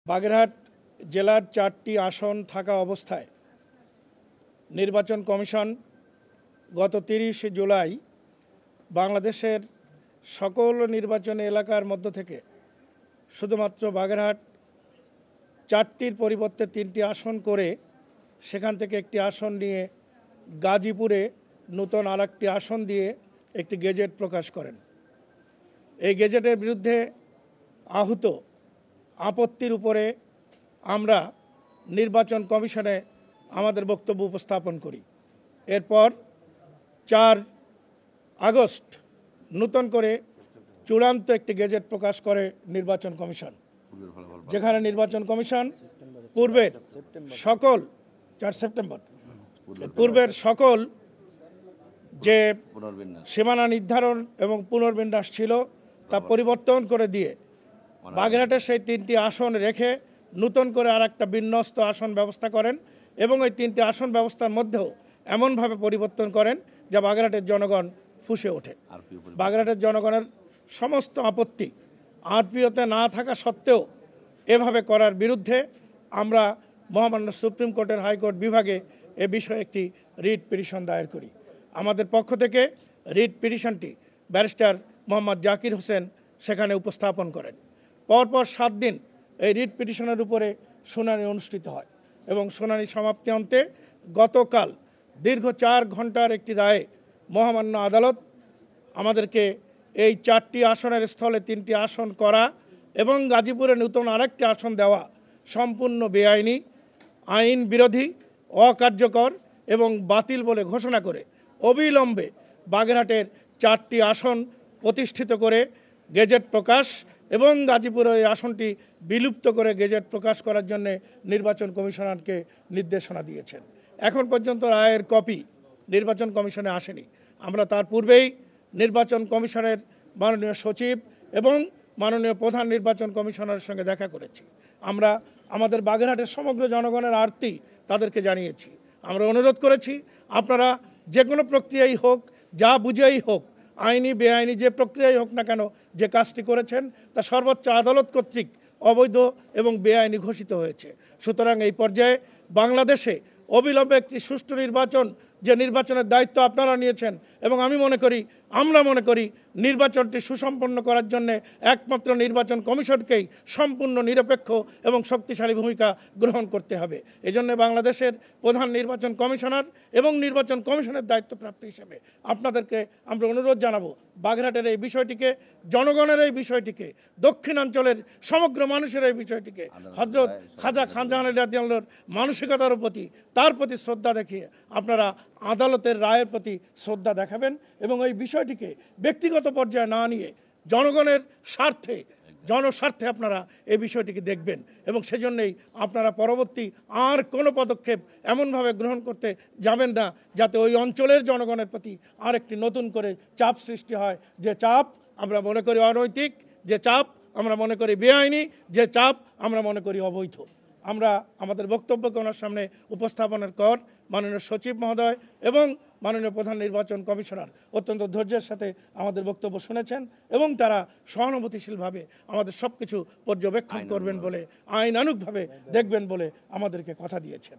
বাগেরহাট জেলার 4টি আসন থাকা অবস্থায় নির্বাচন কমিশন গত 30 জুলাই বাংলাদেশের সকল নির্বাচনী এলাকার মধ্য থেকে শুধুমাত্র বাগেরহাট 4টির পরিবর্তে 3টি আসন করে সেখান থেকে একটি আসন নিয়ে গাজীপুরে নতুন আরেকটি আসন দিয়ে একটি গেজেট প্রকাশ করেন। এই গেজেটের বিরুদ্ধে আহত আপত্তির উপরে আমরা নির্বাচন কমিশনে আমাদের বক্তব্য উপস্থাপন করি। এরপর 4 আগস্ট নতুন করে চূড়ান্ত একটি গেজেট প্রকাশ করে নির্বাচন কমিশন, যেখানে নির্বাচন কমিশন পূর্বের সকল 4 সেপ্টেম্বর পূর্বের সকল যে সীমানা নির্ধারণ এবং পুনর্বিন্যাস ছিল তা পরিবর্তন করে দিয়ে বাগেরহাটের সেই 3টি আসন রেখে নতুন করে আর একটা বিন্যস্ত আসন ব্যবস্থা করেন এবং ওই 3টি আসন ব্যবস্থার মধ্যেও এমনভাবে পরিবর্তন করেন যা বাগেরহাটের জনগণ ফুঁসে ওঠে। বাগেরহাটের জনগণের সমস্ত আপত্তি আরপিওতে না থাকা সত্ত্বেও এভাবে করার বিরুদ্ধে আমরা মহামান্য সুপ্রিম কোর্টের হাইকোর্ট বিভাগে এ বিষয়ে একটি রিট পিটিশন দায়ের করি। আমাদের পক্ষ থেকে রিট পিটিশনটি ব্যারিস্টার মোহাম্মদ জাকির হোসেন সেখানে উপস্থাপন করেন। পরপর 7 দিন এই রিট পিটিশনের উপরে শুনানি অনুষ্ঠিত হয় এবং শুনানি সমাপ্তি অন্তে গতকাল দীর্ঘ 4 ঘন্টার একটি রায়ে মহামান্য আদালত আমাদেরকে এই 4টি আসনের স্থলে 3টি আসন করা এবং গাজীপুরে নতুন আরেকটি আসন দেওয়া সম্পূর্ণ বেআইনি, আইন বিরোধী, অকার্যকর এবং বাতিল বলে ঘোষণা করে অবিলম্বে বাগেরহাটের 4টি আসন প্রতিষ্ঠিত করে গেজেট প্রকাশ এবং গাজীপুরের এই আসনটি বিলুপ্ত করে গেজেট প্রকাশ করার জন্য নির্বাচন কমিশনারকে নির্দেশনা দিয়েছেন। এখন পর্যন্ত রায়ের কপি নির্বাচন কমিশনে আসেনি। আমরা তার পূর্বেই নির্বাচন কমিশনের মাননীয় সচিব এবং মাননীয় প্রধান নির্বাচন কমিশনারের সঙ্গে দেখা করেছি। আমরা আমাদের বাগেরহাটের সমগ্র জনগণের আর্তি তাদেরকে জানিয়েছি। আমরা অনুরোধ করেছি আপনারা যে কোনো প্রক্রিয়াই হোক, যা বুঝেই হোক, আইনি বেআইনি যে প্রক্রিয়াই হোক না কেন, যে কাজটি করেছেন তা সর্বোচ্চ আদালত কর্তৃক অবৈধ এবং বেআইনি ঘোষিত হয়েছে। সুতরাং এই পর্যায়ে বাংলাদেশে অবিলম্বে একটি সুষ্ঠু নির্বাচন, যে নির্বাচনের দায়িত্ব আপনারা নিয়েছেন এবং আমরা মনে করি নির্বাচনটি সুসম্পন্ন করার জন্য একমাত্র নির্বাচন কমিশনকেই সম্পূর্ণ নিরপেক্ষ এবং শক্তিশালী ভূমিকা গ্রহণ করতে হবে। এজন্য বাংলাদেশের প্রধান নির্বাচন কমিশনার এবং নির্বাচন কমিশনের দায়িত্বপ্রাপ্ত হিসেবে আপনাদেরকে আমরা অনুরোধ জানাবো, বাগেরহাটের এই বিষয়টিকে, জনগণের এই বিষয়টিকে, দক্ষিণাঞ্চলের সমগ্র মানুষের এই বিষয়টিকে হযরত খাজা খানজাহান রাদিয়াল্লাহুর মানসিকতার প্রতি, তার প্রতি শ্রদ্ধা দেখিয়ে আপনারা আদালতের রায়ের প্রতি শ্রদ্ধা দেখাবেন এবং এই বিষয়টিকে ব্যক্তিগত পর্যায়ে না নিয়ে জনগণের স্বার্থে, জনস্বার্থে আপনারা এই বিষয়টিকে দেখবেন এবং সেজন্যই আপনারা পরবর্তী আর কোনো পদক্ষেপ এমনভাবে গ্রহণ করতে যাবেন না যাতে ওই অঞ্চলের জনগণের প্রতি আরেকটি নতুন করে চাপ সৃষ্টি হয়, যে চাপ আমরা মনে করি অনৈতিক, যে চাপ আমরা মনে করি বেআইনি, যে চাপ আমরা মনে করি অবৈধ। আমরা আমাদের বক্তব্যকে ওনার সামনে উপস্থাপনের পর মাননীয় সচিব মহোদয় এবং মাননীয় প্রধান নির্বাচন কমিশনার অত্যন্ত ধৈর্যের সাথে আমাদের বক্তব্য শুনেছেন এবং তারা সহানুভূতিশীলভাবে আমাদের সব কিছু পর্যবেক্ষণ করবেন বলে, আইনানুগভাবে দেখবেন বলে আমাদেরকে কথা দিয়েছেন।